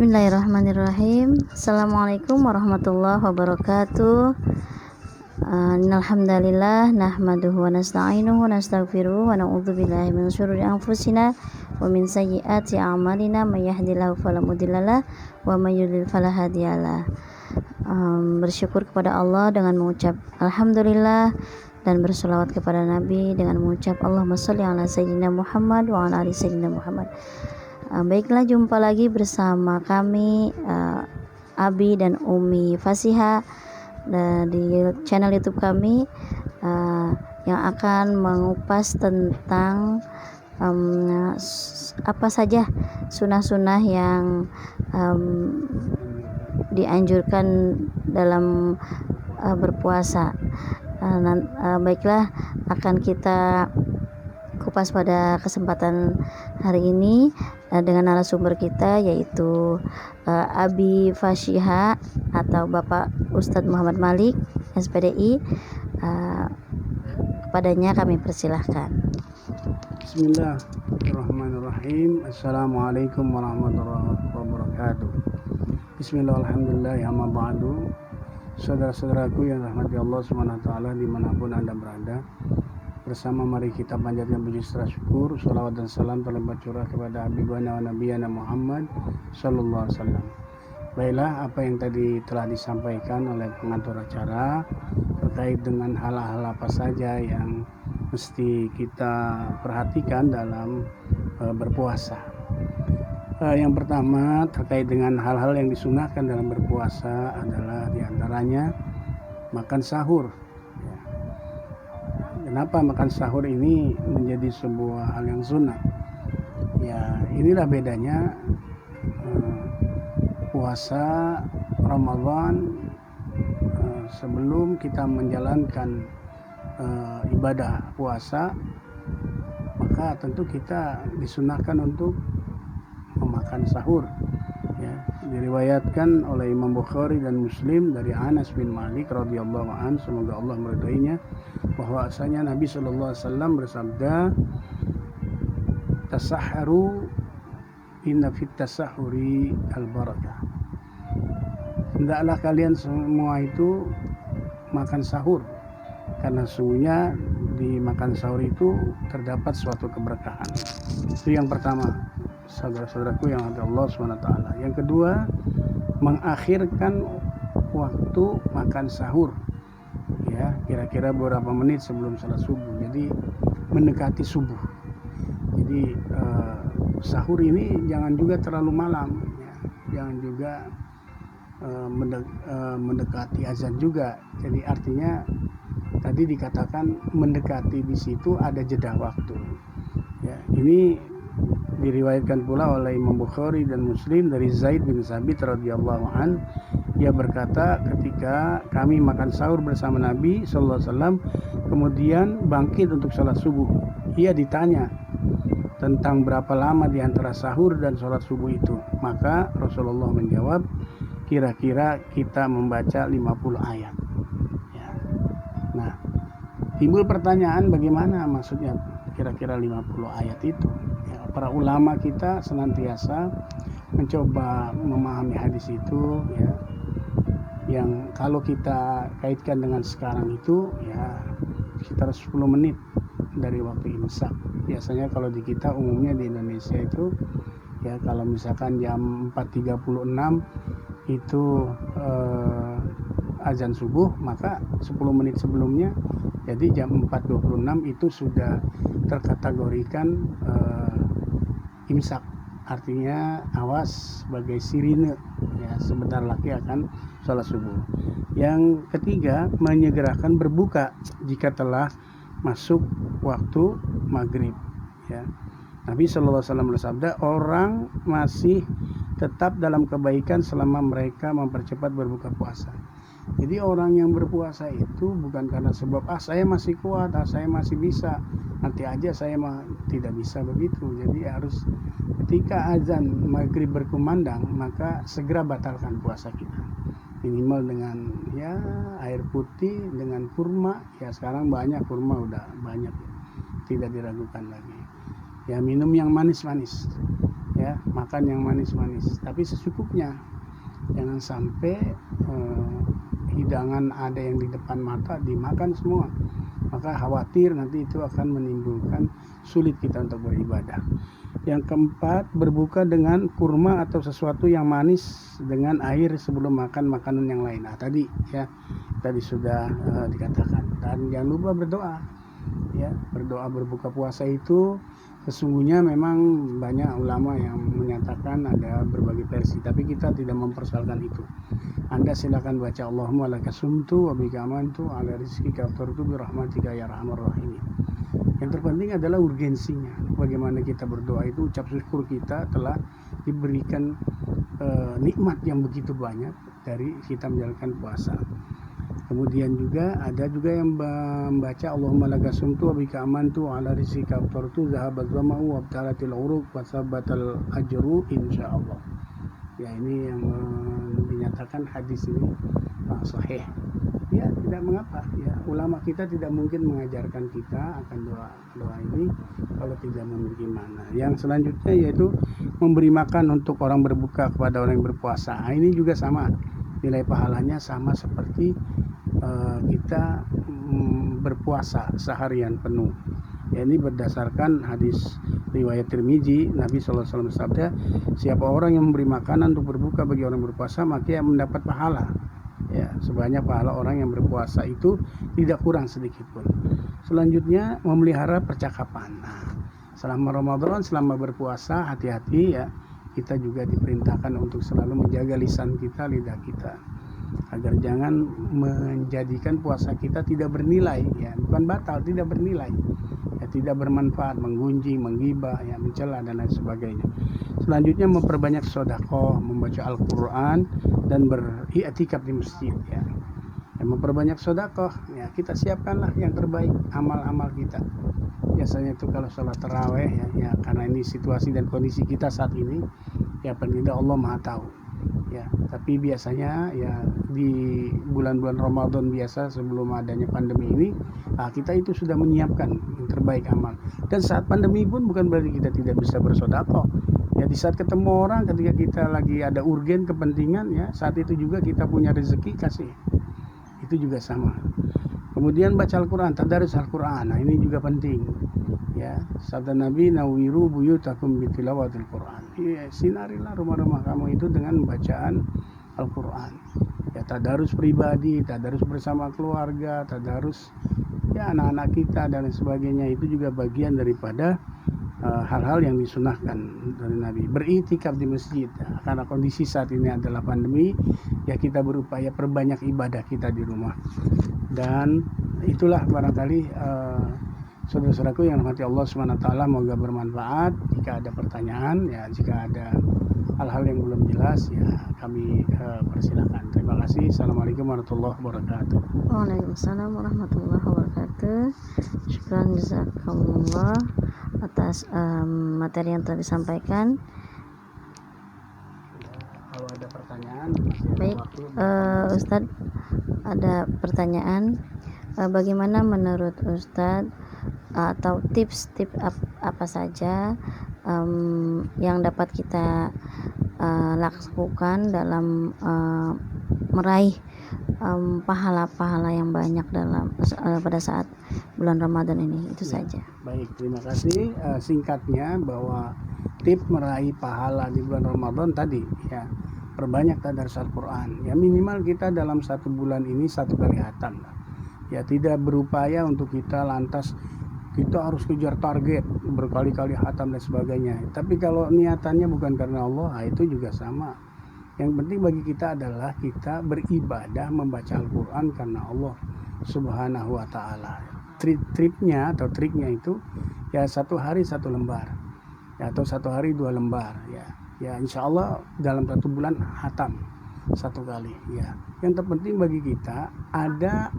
Bismillahirrahmanirrahim. Assalamualaikum warahmatullahi wabarakatuh. Alhamdulillah nahmaduhu wa nasta'inuhu wa nastaghfiruhu wa na'udzu billahi min syururi anfusina wa min sayyiati a'malina may yahdihillahu fala mudhillalah wa may yudhlil fala hadiyalah. Bersyukur kepada Allah dengan mengucap alhamdulillah dan berselawat kepada Nabi dengan mengucap Allahumma sholli ala sayyidina Muhammad wa ala ali sayyidina Muhammad. Baiklah, jumpa lagi bersama kami Abi dan Umi Fasiha di channel YouTube kami yang akan mengupas tentang apa saja sunnah-sunnah yang dianjurkan dalam berpuasa. Baiklah, akan kita kupas pada kesempatan hari ini dengan narasumber kita, yaitu Abi Fasiha atau Bapak Ustadz Muhammad Malik SPDI. Kepadanya kami persilahkan. Bismillahirrahmanirrahim. Assalamualaikum warahmatullahi wabarakatuh. Bismillah, alhamdulillah, amma ba'du. Saudara-saudaraku yang rahmati Allah SWT dimanapun Anda berada, bersama mari kita panjatkan puji syukur, salawat dan salam terlebih curah kepada Habibana wa Nabiyana Muhammad sallallahu alaihi wasallam. Baiklah, apa yang tadi telah disampaikan oleh pengatur acara terkait dengan hal-hal apa saja yang mesti kita perhatikan dalam berpuasa. Yang pertama terkait dengan hal-hal yang disunahkan dalam berpuasa adalah diantaranya makan sahur. Kenapa makan sahur ini menjadi sebuah hal yang sunnah? Ya, inilah bedanya puasa Ramadan. Sebelum kita menjalankan ibadah puasa, maka tentu kita disunahkan untuk memakan sahur. Ya, diriwayatkan oleh Imam Bukhari dan Muslim dari Anas bin Malik radhiyallahu anhu, semoga Allah meridainya, bahwasanya Nabi sallallahu alaihi wasallam bersabda, "Tasahharu inna fit tasahhuri al-barakah." Hendaklah kalian semua itu makan sahur, karena sesungguhnya di makan sahur itu terdapat suatu keberkahan. Itu yang pertama, saudara-saudaraku yang ada Allah SWT. Yang kedua, mengakhirkan waktu makan sahur, ya, kira-kira beberapa menit sebelum salat subuh. Jadi mendekati subuh. Jadi sahur ini jangan juga terlalu malam, ya. Jangan juga mendekati azan juga. Jadi artinya tadi dikatakan mendekati, di situ ada jeda waktu. Ya, ini diriwayatkan pula oleh Imam Bukhari dan Muslim dari Zaid bin Sabit radhiyallahu an. Ia berkata, ketika kami makan sahur bersama Nabi sallallahu alaihi wasallam, kemudian bangkit untuk salat subuh, ia ditanya tentang berapa lama di antara sahur dan salat subuh itu. Maka Rasulullah menjawab, kira-kira kita membaca 50 ayat. Ya. Nah, timbul pertanyaan, bagaimana maksudnya kira-kira 50 ayat itu? Ya, para ulama kita senantiasa mencoba memahami hadis itu, ya, yang kalau kita kaitkan dengan sekarang itu, ya, sekitar 10 menit dari waktu imsak. Biasanya kalau di kita umumnya di Indonesia itu, ya, kalau misalkan jam 4.36 itu azan subuh, maka 10 menit sebelumnya, jadi jam 4.26 itu sudah terkategorikan imsak. Artinya awas sebagai sirine, ya, sebentar lagi akan salat subuh. Yang ketiga, menyegerakan berbuka jika telah masuk waktu maghrib, ya. Nabi sallallahu alaihi wasallam bersabda, orang masih tetap dalam kebaikan selama mereka mempercepat berbuka puasa. Jadi orang yang berpuasa itu bukan karena sebab saya masih kuat, saya masih bisa, nanti aja saya tidak bisa, begitu. Jadi harus ketika azan maghrib berkumandang, maka segera batalkan puasa kita. Minimal dengan, ya, air putih dengan kurma. Ya, sekarang banyak kurma, udah banyak, tidak diragukan lagi. Ya, minum yang manis-manis. ya, makan yang manis-manis, tapi secukupnya. Jangan sampai hidangan ada yang di depan mata dimakan semua, maka khawatir nanti itu akan menimbulkan sulit kita untuk beribadah. Yang keempat, berbuka dengan kurma atau sesuatu yang manis dengan air sebelum makan makanan yang lain. Nah, tadi sudah dikatakan. Dan jangan lupa berdoa. Ya, berdoa berbuka puasa itu sesungguhnya memang banyak ulama yang menyatakan ada berbagai versi, tapi kita tidak mempersoalkan itu. Anda silakan baca Allahumma laka sumtu wa bika amantu ala rizqika aftartu bi rahmatika ya arhamar rahimin. Yang terpenting adalah urgensinya. Bagaimana kita berdoa itu, ucap syukur kita telah diberikan nikmat yang begitu banyak dari kita menjalankan puasa. Kemudian juga ada juga yang membaca Allahumma laka sumtu wa bika amantu ala rizqika aftartu zahabat zama'u wa abtalatil uruq wa sabatal ajru insyaallah. Ya, ini yang dinyatakan hadis ini sahih. Ya, tidak mengapa. Ya, ulama kita tidak mungkin mengajarkan kita akan doa ini kalau tidak memiliki makna. Yang selanjutnya yaitu memberi makan untuk orang berbuka kepada orang yang berpuasa. Nah, ini juga sama, nilai pahalanya sama seperti kita berpuasa seharian penuh. Ya, ini berdasarkan hadis riwayat Tirmizi, Nabi SAW bersabda, siapa orang yang memberi makanan untuk berbuka bagi orang berpuasa, maka ia mendapat pahala. Ya, sebanyak pahala orang yang berpuasa itu tidak kurang sedikit pun. Selanjutnya, memelihara percakapan. Nah, selama Ramadan, selama berpuasa, hati-hati ya. Kita juga diperintahkan untuk selalu menjaga lisan kita, lidah kita, agar jangan menjadikan puasa kita tidak bernilai, ya, bukan batal, tidak bernilai, ya, tidak bermanfaat, menggunjing, menggibah, ya, mencela dan lain sebagainya. Selanjutnya, memperbanyak sedekah, membaca Al-Quran dan beriktikaf di masjid, ya. Memperbanyak sedekah, ya, kita siapkanlah yang terbaik amal-amal kita. Biasanya itu kalau sholat taraweh, ya, karena ini situasi dan kondisi kita saat ini, ya, paling tidak Allah Maha tahu. Ya, tapi biasanya ya di bulan-bulan Ramadan biasa sebelum adanya pandemi ini, kita itu sudah menyiapkan yang terbaik amal. Dan saat pandemi pun bukan berarti kita tidak bisa bersedekah. Ya, di saat ketemu orang, ketika kita lagi ada urgen kepentingan, ya, saat itu juga kita punya rezeki, kasih. Itu juga sama. Kemudian baca Al-Quran, tadarus Al-Quran. Nah, ini juga penting. Ya, sabda Nabi, nawiru buyutakum bitilawatil Quran. Ya, sinarilah rumah-rumah kamu itu dengan bacaan Al-Quran. Ya, tadarus pribadi, tadarus bersama keluarga, tadarus ya anak-anak kita dan sebagainya, itu juga bagian daripada hal-hal yang disunahkan dari Nabi. Beriktikaf di masjid, karena kondisi saat ini adalah pandemi, ya kita berupaya perbanyak ibadah kita di rumah. Dan itulah barangkali saudara-saudaraku yang rahmati Allah SWT, semoga bermanfaat. Jika ada pertanyaan, ya, jika ada hal-hal yang belum jelas, ya kami persilakan. Terima kasih. Assalamualaikum warahmatullahi wabarakatuh. Waalaikumsalam warahmatullahi wabarakatuh. Syukran jazakumullah atas materi yang telah disampaikan. Kalau ada pertanyaan, baik, Ustadz, ada pertanyaan. Bagaimana menurut Ustadz atau tips-tips apa saja yang dapat kita lakukan dalam meraih pahala-pahala yang banyak pada saat bulan Ramadan ini? Itu saja. Baik, terima kasih. Singkatnya bahwa tips meraih pahala di bulan Ramadan tadi, ya, perbanyak tadarus Al-Quran. Ya, minimal kita dalam satu bulan ini 1 kali khatam. Ya, tidak berupaya untuk kita lantas kita harus kejar target berkali-kali khatam dan sebagainya. Tapi kalau niatannya bukan karena Allah, itu juga sama. Yang penting bagi kita adalah kita beribadah membaca Al-Quran karena Allah Subhanahu wa Ta'ala. Triknya itu ya 1 hari 1 lembar, ya, atau 1 hari 2 lembar, ya insya Allah dalam 1 bulan khatam 1 kali, ya. Yang terpenting bagi kita ada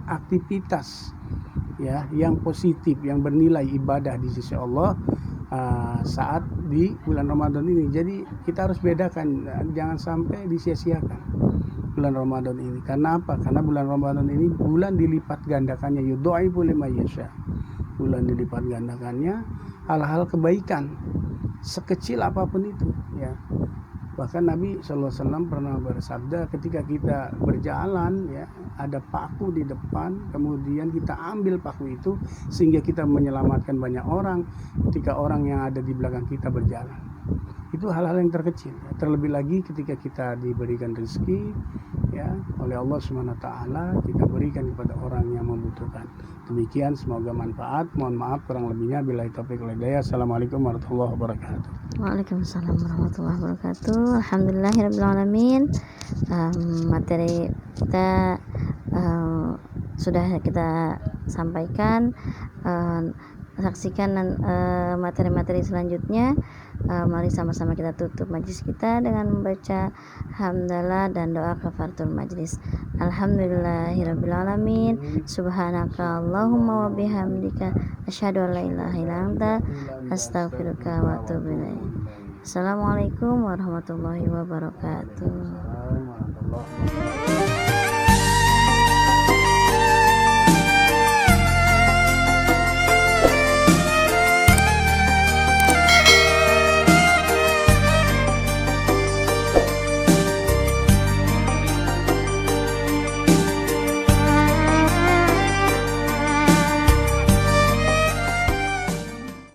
aktivitas, ya, yang positif, yang bernilai ibadah di sisi Allah saat di bulan Ramadan ini. Jadi kita harus bedakan, jangan sampai disia-siakan bulan Ramadan ini. Karena apa? Karena bulan Ramadan ini bulan dilipat gandakannya, yudhaifu liman yasha. Bulan dilipat gandakannya hal-hal kebaikan, sekecil apapun itu, ya. Bahkan Nabi SAW pernah bersabda, ketika kita berjalan, ya, ada paku di depan, kemudian kita ambil paku itu sehingga kita menyelamatkan banyak orang ketika orang yang ada di belakang kita berjalan. Itu hal-hal yang terkecil, ya. Terlebih lagi ketika kita diberikan rezeki, ya, oleh Allah SWT, kita berikan kepada orang yang membutuhkan. Demikian, semoga manfaat. Mohon maaf kurang lebihnya. Billahi taufiq wal hidayah. Assalamualaikum warahmatullahi wabarakatuh. Waalaikumsalam warahmatullahi wabarakatuh. Alhamdulillahirrahmanirrahim. Materi kita sudah kita sampaikan. Saksikan materi-materi selanjutnya. Mari sama-sama kita tutup majlis kita dengan membaca hamdalah dan doa kafaratul majlis. Alhamdulillahirabbil alamin. Subhanaka Allahumma wa bihamdika asyhadu an la ilaha illa anta astaghfiruka wa atubu ilaik. Assalamualaikum warahmatullahi wabarakatuh.